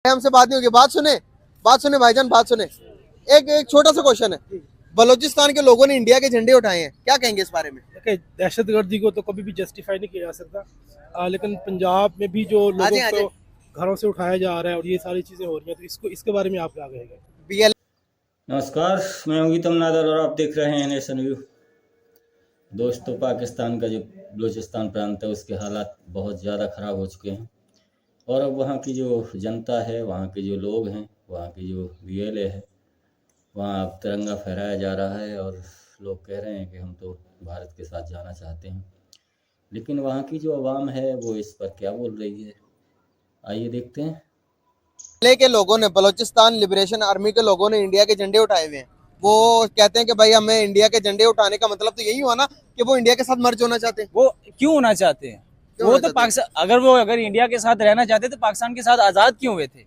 हमसे बात नहीं होगी। बात सुने भाईजान, बात सुने। एक छोटा सा क्वेश्चन है, बलूचिस्तान के लोगों ने इंडिया के झंडे उठाए हैं, क्या कहेंगे इस बारे में? दहशतगर्दी को तो कभी भी जस्टिफाई नहीं किया जा सकता, लेकिन पंजाब में भी जो लोगों को घरों से उठाया जा रहा है और ये सारी चीजें हो रही हैं, तो इसके बारे में आप क्या कहेंगे? बीएल नमस्कार, मैं हूं गीतम नादर और आप देख रहे हैं नेशन व्यू। दोस्तों, पाकिस्तान का जो बलूचिस्तान प्रांत है उसके हालात बहुत ज़्यादा ख़राब हो चुके हैं और अब वहाँ की जो जनता है, वहाँ के जो लोग हैं, वहाँ की जो बीएलए है, वहाँ अब तिरंगा फहराया जा रहा है और लोग कह रहे हैं कि हम तो भारत के साथ जाना चाहते हैं। लेकिन वहाँ की जो आवाम है वो इस पर क्या बोल रही है, आइए देखते हैं। के लोगों ने, बलूचिस्तान लिबरेशन आर्मी के लोगों ने इंडिया के झंडे उठाए हुए हैं। वो कहते हैं कि भाई हमें इंडिया के झंडे उठाने का मतलब तो यही हुआ ना कि वो इंडिया के साथ मर्ज होना चाहते हैं। वो क्यों होना चाहते हैं? वो तो पाकिस्तान, अगर इंडिया के साथ रहना चाहते तो पाकिस्तान के साथ आजाद क्यों हुए थे?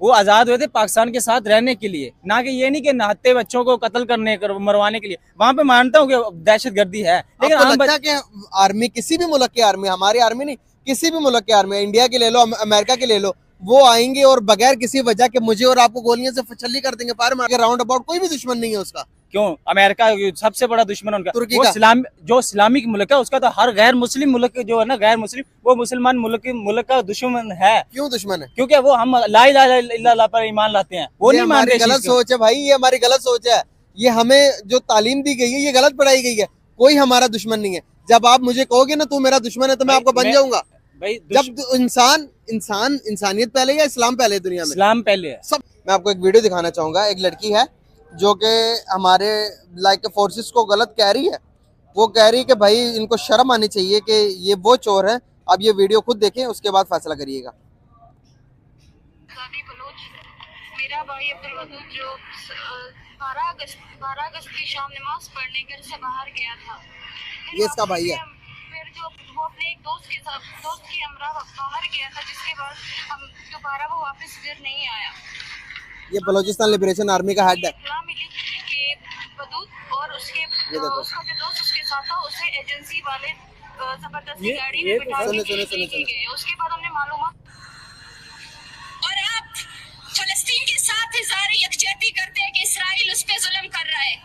वो आजाद हुए थे पाकिस्तान के साथ रहने के लिए, ना कि ये नहीं कि नहाते बच्चों को कत्ल करने मरवाने के लिए। वहां पे मानता हूँ कि दहशतगर्दी है, लेकिन आपको लगता है कि आर्मी, किसी भी मुल्क की आर्मी, हमारी आर्मी नहीं, किसी भी मुल्क की आर्मी, इंडिया की ले लो, अमेरिका की ले लो, वो आएंगे और बगैर किसी वजह के मुझे और आपको गोलियों से फचल्ली कर देंगे, पार मार के? राउंड अबाउट कोई भी दुश्मन नहीं है उसका। क्यों? अमेरिका सबसे बड़ा दुश्मन उनका, तुर्की वो का। जो इस्लामिक मुल्क है उसका तो हर गैर मुस्लिम मुल्क जो है ना, गैर मुस्लिम, वो मुसलमान मुल्क का दुश्मन है। क्यों दुश्मन है? क्योंकि वो हम ला इलाहा इल्लल्लाह पर ईमान लाते हैं, वो नहीं मान रहे। गलत सोच है भाई, ये हमारी गलत सोच है। ये हमें जो तालीम दी गई है ये गलत पढ़ाई गई है। कोई हमारा दुश्मन नहीं है। जब आप मुझे कहोगे ना तू मेरा दुश्मन है तो मैं आपको बन जाऊंगा भाई। जब इंसानियत पहले या इस्लाम पहले? दुनिया में इस्लाम पहले है सब। मैं आपको एक वीडियो दिखाना चाहूंगा। एक लड़की है जो कि हमारे लाइक फोर्सेस को गलत कह रही है। वो कह रही है कि भाई इनको शर्म आनी चाहिए कि ये वो चोर है। अब ये वीडियो खुद देखें, उसके बाद फैसला करिएगा। मेरा भाई अब्दुल वदूद जो 12 अगस्त की शाम नमाज पढ़ने घर से बाहर गया था। ये इसका भाई है। फिर जो वो अपने एक दोस्त के हमरा बाहर गया था, जिसके बाद हम दोबारा वो वापस घर नहीं आया। ये बलूचिस्तान लिबरेशन आर्मी का हेड है। इत्तला मिली कि वदूद और उसका जो दोस्त उसके साथ था, उसे एजेंसी वाले जबरदस्ती गाड़ी में बिठा के गए। उसके बाद हमने मालूमात, और आप फलस्तीन के साथ इज़हार यकजहती करते हैं कि इसराइल उस पे जुल्म कर रहा है।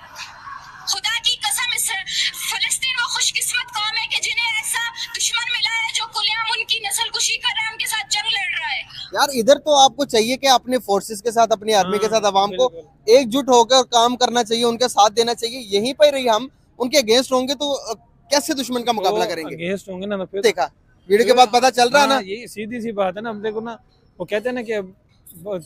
खुदा की कसम, फलस्तीन वो खुशकिस्मत कौम है कि जिन्हें ऐसा दुश्मन मिला है जो कुलियाम उनकी नस्लकुशी कर रहा है, उनके साथ जंग लड़ रहा है। यार इधर तो आपको चाहिए कि अपने फोर्सेस के साथ, अपनी आर्मी के साथ आवाम को एकजुट होकर काम करना चाहिए, उनके साथ देना चाहिए। यहीं पर ही हम उनके अगेंस्ट होंगे तो कैसे दुश्मन का मुकाबला करेंगे? अगेंस्ट होंगे ना, फिर देखा वीडियो के बाद पता चल रहा है ना। ये सीधी सी बात है ना। हम देखो ना, वो कहते हैं ना कि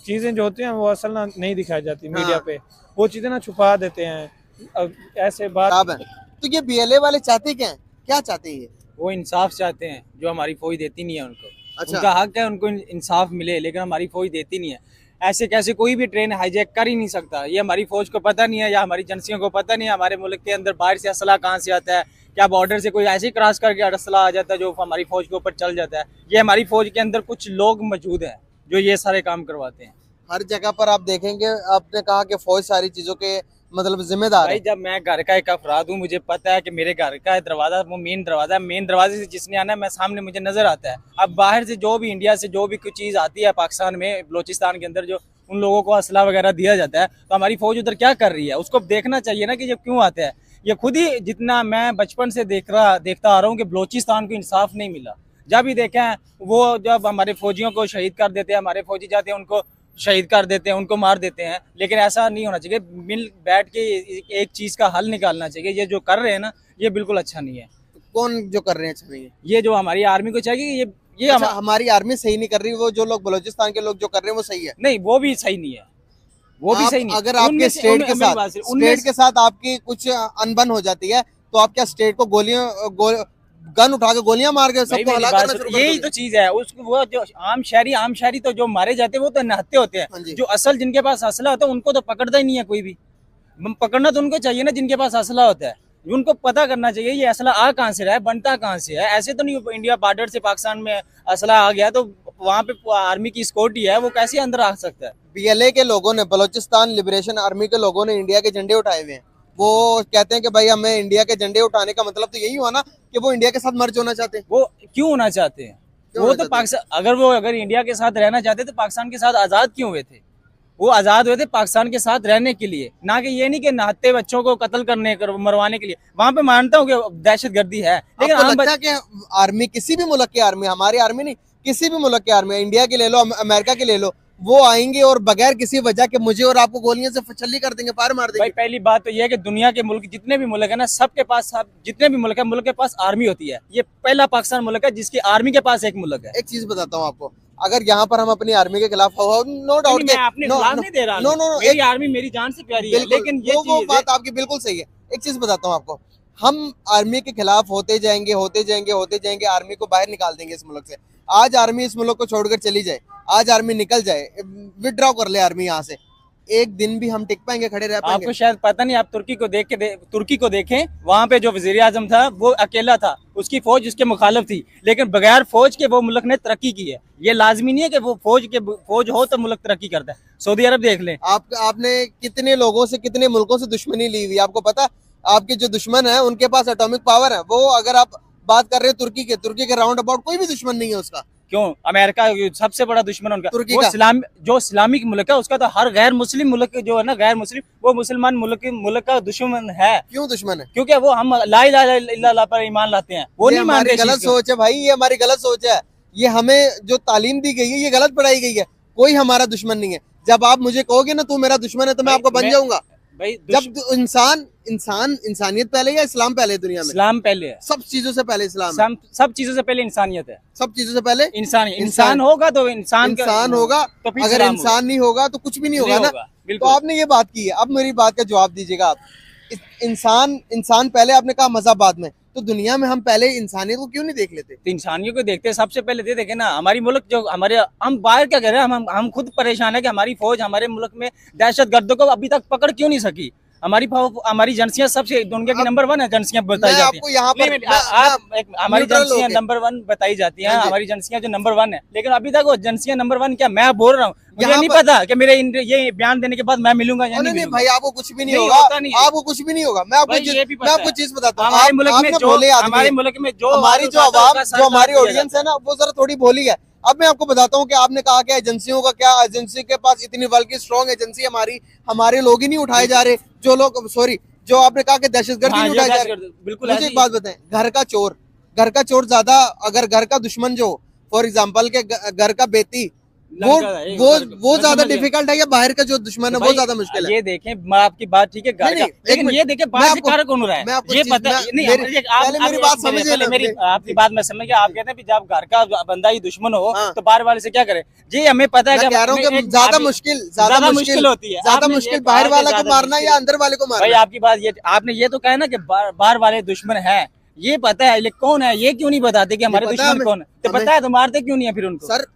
चीजें जो होती हैं वो असल ना नहीं दिखाई जाती मीडिया पे, वो चीजें ना छुपा देते हैं। अब ऐसे बात है। तो ये बीएलए वाले चाहते क्या है? क्या चाहते हैं ये? वो इंसाफ चाहते हैं, जो हमारी फौज देती नहीं है उनको। अच्छा। उनका हक है उनको इंसाफ मिले, लेकिन हमारी फौज देती नहीं है। ऐसे कैसे कोई भी ट्रेन हाईजैक कर ही नहीं सकता। ये हमारी फौज को पता नहीं है या हमारी एजेंसियों को पता नहीं है हमारे मुल्क के अंदर बाहर से असला कहाँ से आता है। क्या बॉर्डर से कोई ऐसे ही क्रॉस करके असला आ जाता है जो हमारी फौज के ऊपर चल जाता है? ये हमारी फौज के अंदर कुछ लोग मौजूद हैं जो ये सारे काम करवाते हैं। हर जगह पर आप देखेंगे, आपने कहा कि फौज सारी चीजों के मतलब जिम्मेदार है। जब मैं घर का एक अफराद हूँ, मुझे पता है कि मेरे घर का दरवाजा वो मेन दरवाजा है। मेन दरवाजे से जिसने आना है, मैं सामने मुझे नजर आता है। अब बाहर से जो भी, इंडिया से जो भी कुछ चीज आती है पाकिस्तान में, बलूचिस्तान के अंदर जो उन लोगों को असला वगैरह दिया जाता है, तो हमारी फौज उधर क्या कर रही है उसको देखना चाहिए ना कि जब क्यों आता है। ये खुद ही, जितना मैं बचपन से देखता आ रहा हूँ कि बलूचिस्तान को इंसाफ नहीं मिला। जब भी देखें वो, जब हमारे फौजियों को शहीद कर देते हैं, हमारे फौजी जाते हैं उनको शहीद कर देते हैं, उनको मार देते हैं। लेकिन ऐसा नहीं होना चाहिए। मिल बैठ के एक चीज का हल निकालना चाहिए। ये जो कर रहे हैं ना, ये बिल्कुल अच्छा नहीं है। कौन जो कर रहे हैं अच्छा नहीं है? ये जो हमारी आर्मी को चाहिए, ये अच्छा, हमारी आर्मी सही नहीं कर रही, वो जो लोग बलूचिस्तान के लोग जो कर रहे हैं वो सही है? नहीं, वो भी सही नहीं है, वो भी सही नहीं। अगर आपके स्टेट के साथ आपकी कुछ अनबन हो जाती है तो आप क्या स्टेट को गन उठा के गोलियां मार के सबको हला करना शुरू कर दोगे? यही तो चीज है। उसको वो जो आम शहरी तो जो मारे जाते हैं वो तो नहाते होते हैं। जो असल जिनके पास असला होता है उनको तो पकड़ता ही नहीं है कोई भी। पकड़ना तो उनको चाहिए ना जिनके पास असला होता है। उनको पता करना चाहिए ये असला आ कहाँ से रहा है, बनता कहाँ से है। ऐसे तो नहीं इंडिया बॉर्डर से पाकिस्तान में असला आ गया तो वहाँ पे आर्मी की सिक्योरिटी है, वो कैसे अंदर आ सकता है? बीएलए के लोगों ने, बलूचिस्तान लिबरेशन आर्मी के लोगों ने इंडिया के झंडे उठाए हुए हैं। वो कहते हैं कि भाई हमें इंडिया के झंडे उठाने का मतलब तो यही हुआ ना कि वो इंडिया के साथ मर्ज होना चाहते हैं। वो क्यों होना चाहते हैं? वो तो पाकिस्तान अगर इंडिया के साथ रहना चाहते तो पाकिस्तान के साथ आजाद क्यों हुए थे? वो आजाद हुए थे पाकिस्तान के साथ रहने के लिए, ना कि ये नहीं कि नहाते बच्चों को कत्ल मरवाने के लिए। वहां पे मानता हूँ कि दहशतगर्दी है, लेकिन आपको लगता है कि आर्मी, किसी भी मुल्क की आर्मी, हमारी आर्मी नहीं, किसी भी मुल्क की आर्मी, इंडिया की ले लो, अमेरिका की ले लो, वो आएंगे और बगैर किसी वजह के मुझे और आपको गोलियों से फचल्ली कर देंगे, पार मार देंगे? भाई पहली बात तो ये है कि दुनिया के मुल्क, जितने भी मुल्क है ना, सबके पास, जितने भी मुल्क है, मुल्क के पास आर्मी होती है। ये पहला पाकिस्तान मुल्क है जिसकी आर्मी के पास एक मुल्क है। एक चीज बताता हूँ आपको, अगर यहाँ पर हम अपनी आर्मी के खिलाफ हो, नो डाउट, मैं अपने खिलाफ नहीं दे रहा, नो नो, मेरी आर्मी मेरी जान से प्यारी है, लेकिन वो बात आपकी बिल्कुल सही है। एक चीज बताता हूँ आपको, हम आर्मी के खिलाफ होते जाएंगे, आर्मी को बाहर निकाल देंगे इस मुल्क से। आज आर्मी इस मुल्क को छोड़कर चली जाए, आज आर्मी निकल जाए, विड्रॉ कर ले आर्मी यहाँ से, एक दिन भी हम टिक पाएंगे, खड़े रह पाएंगे? आपको शायद पता नहीं, आप तुर्की को देखें, वहाँ पे जो वजीर आजम था वो अकेला था, उसकी फौज उसके मुखालिफ थी, लेकिन बगैर फौज के वो मुल्क ने तरक्की की है। ये लाजमी नहीं है कि वो फौज हो तो मुल्क तरक्की करता है। सऊदी अरब देख लें, आपने कितने लोगों से, कितने मुल्कों से दुश्मनी ली हुई, आपको पता? आपके जो दुश्मन है उनके पास एटॉमिक पावर है। वो अगर आप बात कर रहे हैं तुर्की के राउंड अबाउट कोई भी दुश्मन नहीं है उसका। क्यों? अमेरिका सबसे बड़ा दुश्मन उनका, तुर्की वो का। जो इस्लामिक मुल्क है उसका तो हर गैर मुस्लिम मुल्क जो है ना, गैर मुस्लिम, वो मुसलमान मुल्क का दुश्मन है। क्यों दुश्मन है? क्योंकि वो हम ला इलाहा इल्लल्लाह पर ईमान लाते हैं, वो नहीं मानते। हमारी गलत सोच है भाई, ये हमारी गलत सोच है। ये हमें जो तालीम दी गई है ये गलत पढ़ाई गई है। कोई हमारा दुश्मन नहीं है। जब आप मुझे कहोगे ना तू मेरा दुश्मन है तो मैं आपको बन जाऊंगा। भाई जब इंसानियत पहले या इस्लाम पहले? दुनिया में इस्लाम पहले है, सब चीजों से पहले इस्लाम है। सब चीजों से पहले इंसानियत है, सब चीजों से पहले इंसान होगा तो इंसान होगा, तो फिर अगर इस्लाम इंसान नहीं होगा तो कुछ भी नहीं होगा ना। तो आपने ये बात की है, अब मेरी बात का जवाब दीजिएगा आप। इंसान पहले, आपने कहा मज़हब बाद में, तो दुनिया में हम पहले इंसानियत को क्यों नहीं देख लेते? तो इंसानियों को देखते हैं सबसे पहले। देखे ना हमारी मुल्क जो हमारे, हम बाहर क्या कर रहे हैं, हम खुद परेशान है कि हमारी फौज हमारे मुल्क में दहशतगर्दों को अभी तक पकड़ हमारी एजेंसियां सबसे दुनिया की नंबर 1 एजेंसियां बताई जाती हैं। हमारी एजेंसियां नंबर 1 बताई जाती हैं, हमारी एजेंसियां जो नंबर 1 है, लेकिन अभी तक वो एजेंसियां नंबर 1 क्या? मैं बोल रहा हूँ, मुझे नहीं पता कि मेरे ये बयान देने के बाद मैं मिलूंगा या नहीं। भाई आपको कुछ भी नहीं होगा, आपको कुछ भी नहीं होगा। मैं आपको चीज बताता हूँ, हमारे मुल्क में जो हमारी जो आवाम, जो हमारी ऑडियंस है ना, वो जरा थोड़ी भोली है। अब मैं आपको बताता हूँ कि आपने कहा कि एजेंसियों का क्या, एजेंसी के पास इतनी बल्कि स्ट्रॉन्ग एजेंसी हमारे लोग ही नहीं उठाए जा रहे, जो आपने कहा कि दहशतगर्दी नहीं उठाए जा रहे। बिल्कुल। मुझे एक बात बताएं, घर का चोर ज्यादा, अगर घर का दुश्मन जो फॉर एग्जाम्पल के घर का बेटी, वो ज्यादा डिफिकल्ट है या बाहर का जो दुश्मन है वो ज्यादा मुश्किल है? ये देखें, आपकी बात ठीक है, लेकिन ये देखें बाहर से कारक कौन हो रहा है, ये पता नहीं। मेरी बात समझिए, आपकी बात मैं समझ गया। आप कहते हैं जब घर का बंदा ही दुश्मन हो तो बाहर वाले से क्या करे? जी हमें पता है, ज्यादा मुश्किल होती है, ज्यादा मुश्किल बाहर वाला को मारना या अंदर वाले को मारना। भाई आपकी बात ये, आपने ये तो कहा ना कि बाहर वाले दुश्मन है, ये पता है, लेकिन कौन है ये क्यों नहीं बताते कि हमारे दुश्मन कौन है? तो पता है तो मारते क्यों नहीं है फिर उनको? सर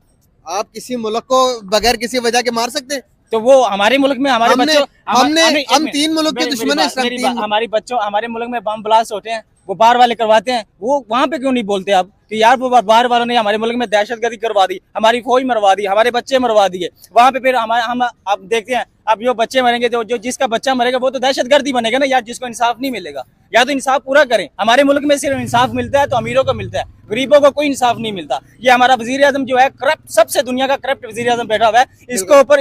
आप किसी मुल्क को बगैर किसी वजह के मार सकते हैं? तो वो हमारे मुल्क में हमारे बच्चों, हम 3 मुल्क के दुश्मन हैं। हमारे मुल्क में बम ब्लास्ट होते हैं, वो बाहर वाले करवाते हैं, वो वहाँ पे क्यों नहीं बोलते आप कि यार वो बाहर वालों ने हमारे मुल्क में दहशतगर्दी करवा दी, हमारी फौज मरवा दी, हमारे बच्चे मरवा दिए। वहाँ पे फिर हम अब देखते हैं, अब जो बच्चे मरेंगे, जो जिसका बच्चा मरेगा वो तो दहशतगर्दी बनेगा ना यार, जिसको इंसाफ नहीं मिलेगा। या तो इंसाफ पूरा करें। हमारे मुल्क में सिर्फ इंसाफ मिलता है तो अमीरों को मिलता है, गरीबों को कोई इंसाफ नहीं मिलता। ये हमारा वजीर आजम जो है करप्ट, सबसे दुनिया का करप्ट वजीर आजम बैठा हुआ है,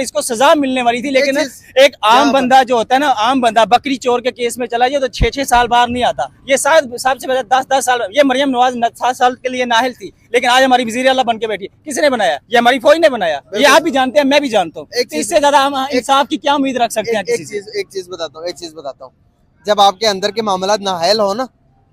इसको सजा मिलने वाली थी, लेकिन एक आम बंदा जो होता है ना, आम बंदा बकरी चोर के केस में चला जाए तो 6-6 साल बाहर नहीं आता। ये सबसे पहले 10-10 साल, ये मरियम नवाज 7 साल के लिए नाहल थी, लेकिन आज हमारी वजीर आला बन के बैठी। किसने बनाया? ये हमारी फौज ने बनाया। ये आप भी जानते हैं, मैं भी जानता हूँ। इससे ज्यादा हम इंसाफ की क्या उम्मीद रख सकते हैं? एक चीज बताता हूँ, जब आपके अंदर के मामला नाहल हो ना,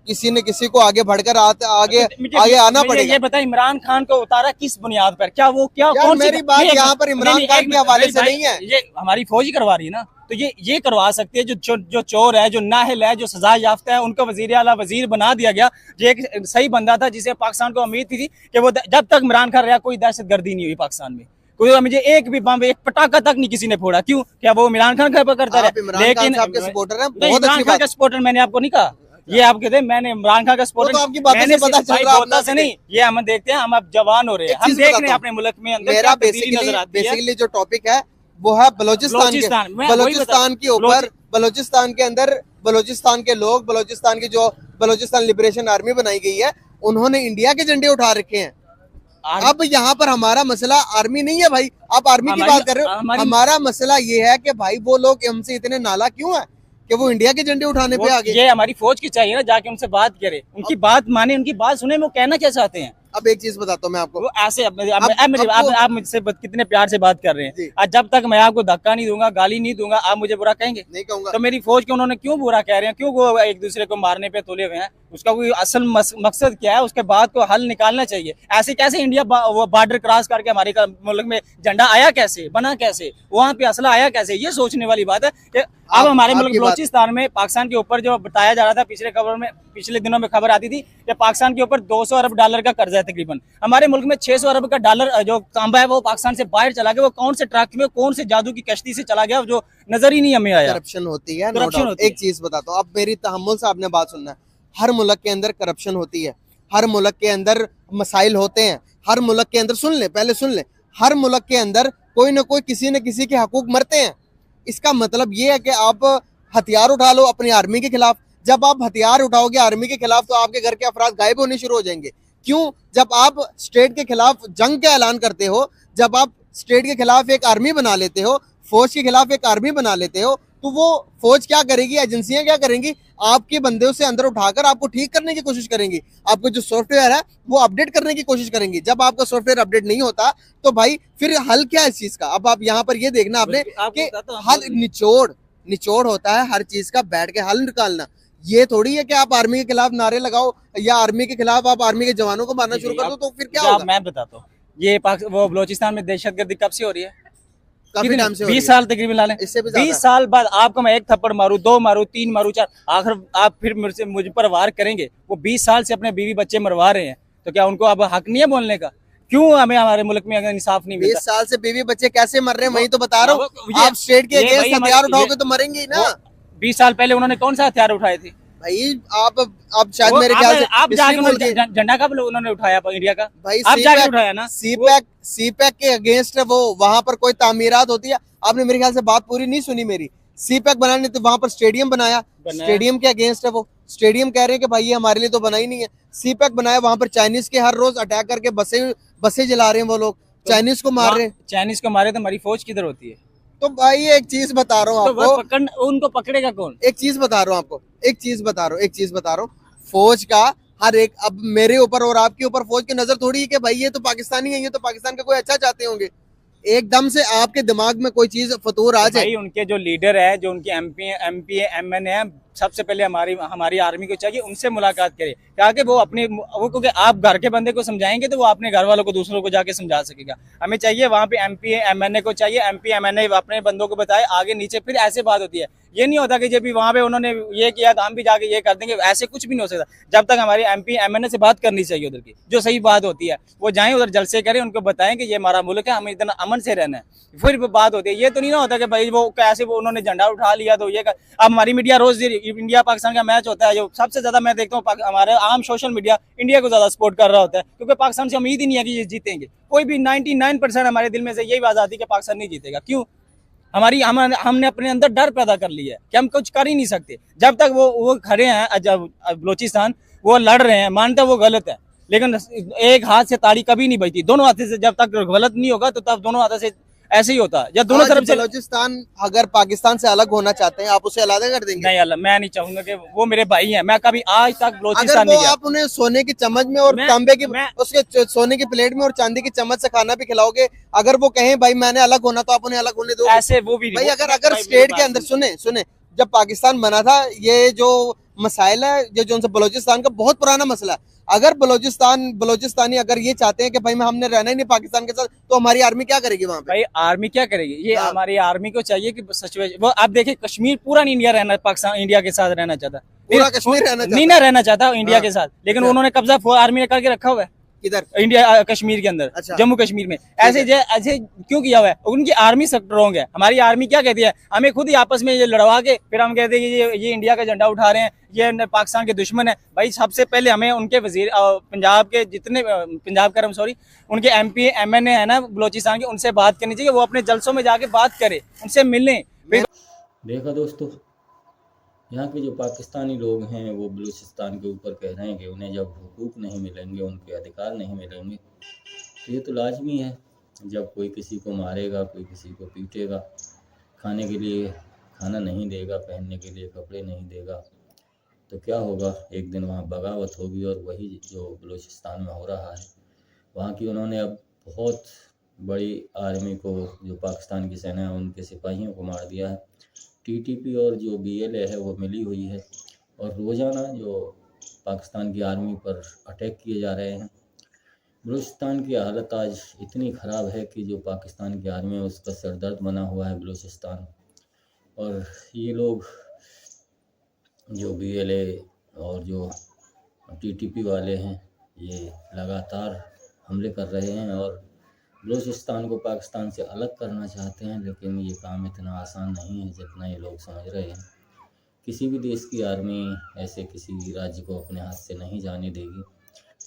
किसी न किसी को आगे बढ़कर आगे आना पड़ेगा। ये बताइए, इमरान खान को उतारा किस बुनियाद पर? क्या कौन? मेरी बात यहाँ पर इमरान खान के हवाले से नहीं है, ये हमारी फौज ही करवा रही है ना। तो ये करवा सकती है, जो चोर है, जो नाहल है, जो सजा याफ्ता है, उनको वजीर आला वजीर बना दिया गया। ये एक सही बंदा था जिसे पाकिस्तान को उम्मीद थी कि वो, जब तक इमरान खान रहा कोई दहशतगर्दी नहीं हुई पाकिस्तान में, कोई मुझे एक भी बम, एक पटाखा तक नहीं किसी ने फोड़ा। क्यों? क्या वो इमरान खान का करता रहा? लेकिन सपोर्टर है, इमरान खान का सपोर्टर मैंने आपको नहीं कहा, ये आप कहते हैं मैंने इमरान खान का सपोर्टर, तो आपकी बातों से पता चल रहा से नहीं। ये हम देखते हैं, हम अब जवान हो रहे हैं, हम देख रहे हैं अपने मुल्क में अंदर मेरा बेसिकली जो टॉपिक है वो है बलोचिस्तान के ऊपर, बलोचिस्तान के अंदर, बलोचिस्तान के लोग, बलोचिस्तान की जो बलोचिस्तान लिबरेशन आर्मी बनाई गई है, उन्होंने इंडिया के झंडे उठा रखे हैं। अब यहाँ पर हमारा मसला आर्मी नहीं है भाई, आप आर्मी की बात कर रहे हो। हमारा मसला ये है कि भाई वो लोग हमसे इतने नाला क्यों है कि वो इंडिया के झंडे उठाने पे आगे। ये हमारी फौज की चाहिए ना, जाके उनसे बात करे, उनकी बात माने, उनकी बात सुने, वो कहना क्या चाहते हैं। अब एक चीज बताता हूँ मैं आपको, वो ऐसे आप मुझसे कितने प्यार से बात कर रहे हैं। आज जब तक मैं आपको धक्का नहीं दूंगा, गाली नहीं दूंगा, आप मुझे बुरा कहेंगे? नहीं कहूंगा। तो मेरी फौज के उन्होंने क्यों बुरा कह रहे हैं, क्यों वो एक दूसरे को मारने पे तुले हुए हैं? उसका कोई असल मकसद क्या है? उसके बाद को हल निकालना चाहिए। ऐसे कैसे इंडिया वो बॉर्डर क्रॉस करके हमारे मुल्क में झंडा आया कैसे, बना कैसे, वहाँ पे असला आया कैसे? ये सोचने वाली बात है कि अब हमारे मुल्क बलूचिस्तान में पाकिस्तान के ऊपर जो बताया जा रहा था, पिछले दिनों में खबर आती थी कि पाकिस्तान के ऊपर 200 अरब डॉलर का कर्जा है तकरीबन। हमारे मुल्क में 600 अरब का डॉलर जो तांबा है वो पाकिस्तान से बाहर चला गया। वो कौन से ट्रक में, कौन से जादू की कश्ती से चला गया जो नजर ही नहीं हमें आया। करप्शन होती है, करप्शन होती है। एक चीज बताता हूँ, अब मेरी तहम्मुल से आपने बात सुनना है। हर मुल्क के अंदर करप्शन होती है, हर मुल्क के अंदर मसाइल होते हैं, हर मुल्क के अंदर पहले सुन ले, हर मुल्क के अंदर कोई ना कोई किसी न किसी के हकूक मरते हैं। इसका मतलब ये है कि आप हथियार उठा लो अपनी आर्मी के खिलाफ। जब आप हथियार उठाओगे आर्मी के खिलाफ तो आपके घर के अफराद गायब होने शुरू हो जाएंगे। क्यों? जब आप स्टेट के खिलाफ जंग का ऐलान करते हो, जब आप स्टेट के खिलाफ एक आर्मी बना लेते हो, फौज के खिलाफ एक आर्मी बना लेते हो, तो वो फौज क्या करेगी, एजेंसियां क्या करेंगी? आपके बंदे से अंदर उठाकर आपको ठीक करने की कोशिश करेंगी, आपको जो सॉफ्टवेयर है वो अपडेट करने की कोशिश करेंगी। जब आपका सॉफ्टवेयर अपडेट नहीं होता तो भाई फिर हल क्या है इस चीज का? अब आप यहाँ पर ये देखना आपने कि हल निचोड़ होता है हर चीज का, बैठ के हल निकालना। ये थोड़ी है कि आप आर्मी के खिलाफ नारे लगाओ या आर्मी के खिलाफ आप आर्मी के जवानों को मारना शुरू कर दो, तो फिर क्या होगा? मैं बताता हूँ, ये वो बलूचिस्तान में दहशतगर्दी कब से हो रही है? काफी टाइम से 20 साल तकरीबन ला लें। इससे भी 20 साल बाद आपको मैं एक थप्पड़ मारूं, 2 मारूं, 3 मारूं, 4, आखिर आप फिर मुझ पर वार करेंगे। वो 20 साल से अपने बीवी बच्चे मरवा रहे हैं, तो क्या उनको अब हक नहीं है बोलने का? क्यों हमें हमारे मुल्क में अगर इंसाफ नहीं मिलता? 20 साल से बीवी बच्चे कैसे मर रहे हैं वही तो बता रहा हूँ। आप स्टेट के अगेंस्ट हथियार उठाओगे तो मरेंगे ही ना। 20 साल पहले उन्होंने कौन सा हथियार उठाए थे भाई? आप शायद मेरे ख्याल से आप जाके झंडा कब उन्होंने उठाया इंडिया का? भाई आप जाके उठाया ना। सीपैक के अगेंस्ट वो वहां पर कोई तामीरात होती है। आपने मेरे ख्याल से बात पूरी नहीं सुनी मेरी। सीपैक बनाने तो वहां पर स्टेडियम बनाया, स्टेडियम के अगेंस्ट है वो। स्टेडियम कह रहे हैं कि भाई ये हमारे लिए तो बना ही नहीं है। सीपैक बनाया, वहां पर चाइनीज के हर रोज अटैक करके बसें जला रहे हैं वो लोग, चाइनीज को मार रहे हैं। चाइनीज को मारे तो हमारी फौज किधर होती है? तो भाई एक चीज बता रहा हूँ आपको, उनको पकड़ेगा कौन? एक चीज बता रहा हूँ आपको, एक चीज बता रहा हूँ, फौज का हर एक, अब मेरे ऊपर और आपके ऊपर फौज की नजर थोड़ी है कि भाई ये तो पाकिस्तानी है, ये तो पाकिस्तान का कोई अच्छा चाहते होंगे। एकदम से आपके दिमाग में कोई चीज फतूर आ जाए। उनके जो लीडर है, जो उनके एमपी एमएनए है, सबसे पहले हमारी आर्मी को चाहिए उनसे मुलाकात करे, ताकि वो क्योंकि आप घर के बंदे को समझाएंगे तो वो अपने घर वालों को, दूसरों को जाके समझा सकेगा। हमें चाहिए वहाँ पे एमपी एमएनए को चाहिए, एमपी एमएनए अपने बंदों को बताए आगे नीचे, फिर ऐसे बात होती है। ये नहीं होता कि जब भी वहाँ पे उन्होंने ये किया तो हम भी जाके ये कर देंगे, ऐसे कुछ भी नहीं हो सकता। जब तक हमारी एमपी एमएनए से बात करनी चाहिए, उधर की जो सही बात होती है वो जाएं उधर जलसे करें, उनको बताएं कि ये हमारा मुल्क है, हमें इतना अमन से रहना है, फिर बात होती है। ये तो नहीं ना होता कि भाई वो कैसे वो उन्होंने झंडा उठा लिया तो ये अब हमारी मीडिया रोज इंडिया पाकिस्तान का मैच होता है, जो सबसे ज्यादा मैं देखता हूँ हमारे आम सोशल मीडिया इंडिया को ज्यादा सपोर्ट कर रहा होता है, क्योंकि पाकिस्तान से उम्मीद ही नहीं है कि ये जीतेंगे। कोई भी 99% हमारे दिल में से यही बात आती है कि पाकिस्तान नहीं जीतेगा। क्यों? हमने अपने अंदर डर पैदा कर लिया है कि हम कुछ कर ही नहीं सकते। जब तक वो खड़े हैं, जब बलूचिस्तान वो लड़ रहे हैं, मानते वो गलत है, लेकिन एक हाथ से ताली कभी नहीं बजती। दोनों हाथों से जब तक गलत नहीं होगा तो तब दोनों हाथों से ऐसे ही होता है। या दोनों तरफ से बलूचिस्तान अगर पाकिस्तान से अलग होना चाहते हैं, आप उसे अलग कर देंगे? नहीं अल्लाह, मैं नहीं चाहूंगा कि वो मेरे भाई हैं। मैं कभी आज तक बलूचिस्तान नहीं गया। आप उन्हें सोने की चम्मच में और तांबे की उसके सोने की प्लेट में और चांदी की चम्मच से खाना भी खिलाओगे, अगर वो कहें भाई मैंने अलग होना तो आप उन्हें अलग होने दो? ऐसे वो भी भाई अगर स्टेट के अंदर सुने जब पाकिस्तान बना था, ये जो मसाइल है ये जो बलूचिस्तान का बहुत पुराना मसला है। अगर बलूचिस्तानी अगर ये चाहते हैं कि भाई हमने रहना ही नहीं पाकिस्तान के साथ, तो हमारी आर्मी क्या करेगी वहाँ पे? भाई आर्मी क्या करेगी? ये हमारी आर्मी को चाहिए कि सिचुएशन वो आप देखिए, कश्मीर पूरा नहीं इंडिया रहना, पाकिस्तान इंडिया के साथ रहना चाहता, पूरा कश्मीर रहना चाहता इंडिया के साथ, लेकिन उन्होंने कब्जा आर्मी ने करके रखा हुआ है किधर? इंडिया कश्मीर के अंदर। अच्छा। जम्मू कश्मीर में ऐसे क्यों किया हुआ है? उनकी आर्मी स्ट्रॉन्ग है। हमारी आर्मी क्या कहती है? हमें खुद ही आपस में ये लड़वा के फिर हम कहते हैं कि ये इंडिया का झंडा उठा रहे हैं, ये पाकिस्तान के दुश्मन है। भाई सबसे पहले हमें उनके वजीर पंजाब के जितने उनके एमपी एमएनए है ना बलूचिस्तान के, उनसे बात करनी चाहिए। वो अपने जलसों में जाके बात करे, उनसे मिलने। देखा दोस्तों, यहाँ के जो पाकिस्तानी लोग हैं वो बलूचिस्तान के ऊपर कह रहे हैं कि उन्हें जब हुकूक नहीं मिलेंगे, उनके अधिकार नहीं मिलेंगे, ये तो लाजमी है, जब कोई किसी को मारेगा, कोई किसी को पीटेगा, खाने के लिए खाना नहीं देगा, पहनने के लिए कपड़े नहीं देगा, तो क्या होगा? एक दिन वहाँ बगावत होगी। और वही जो बलूचिस्तान में हो रहा है, वहाँ की उन्होंने अब बहुत बड़ी आर्मी को, जो पाकिस्तान की सेना है, उनके सिपाहियों को मार दिया है। टीटीपी और जो बीएलए है वो मिली हुई है, और रोज़ाना जो पाकिस्तान की आर्मी पर अटैक किए जा रहे हैं। बलूचिस्तान की हालत आज इतनी ख़राब है कि जो पाकिस्तान की आर्मी है उसका सरदर्द बना हुआ है बलूचिस्तान। और ये लोग जो बीएलए और जो टीटीपी वाले हैं, ये लगातार हमले कर रहे हैं और बलूचिस्तान को पाकिस्तान से अलग करना चाहते हैं। लेकिन ये काम इतना आसान नहीं है जितना ये लोग समझ रहे हैं। किसी भी देश की आर्मी ऐसे किसी राज्य को अपने हाथ से नहीं जाने देगी।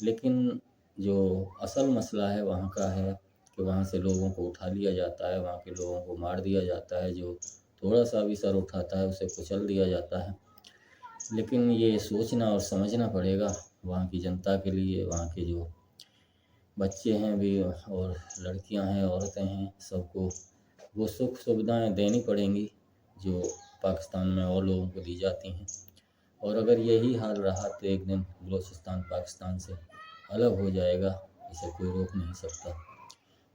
लेकिन जो असल मसला है वहाँ का है कि वहाँ से लोगों को उठा लिया जाता है, वहाँ के लोगों को मार दिया जाता है, जो थोड़ा सा भी सर उठाता है उसे कुचल दिया जाता है। लेकिन ये सोचना और समझना पड़ेगा वहाँ की जनता के लिए, वहाँ के जो बच्चे हैं भी और लड़कियां हैं, औरतें हैं, सबको वो सुख सुविधाएं देनी पड़ेंगी जो पाकिस्तान में और लोगों को दी जाती हैं। और अगर यही हाल रहा तो एक दिन बलूचिस्तान पाकिस्तान से अलग हो जाएगा, इसे कोई रोक नहीं सकता।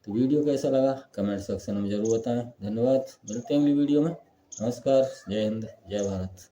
तो वीडियो कैसा लगा कमेंट सेक्शन में ज़रूर बताएं। धन्यवाद, मिलते हैं अगली वीडियो में। नमस्कार, जय हिंद, जय भारत।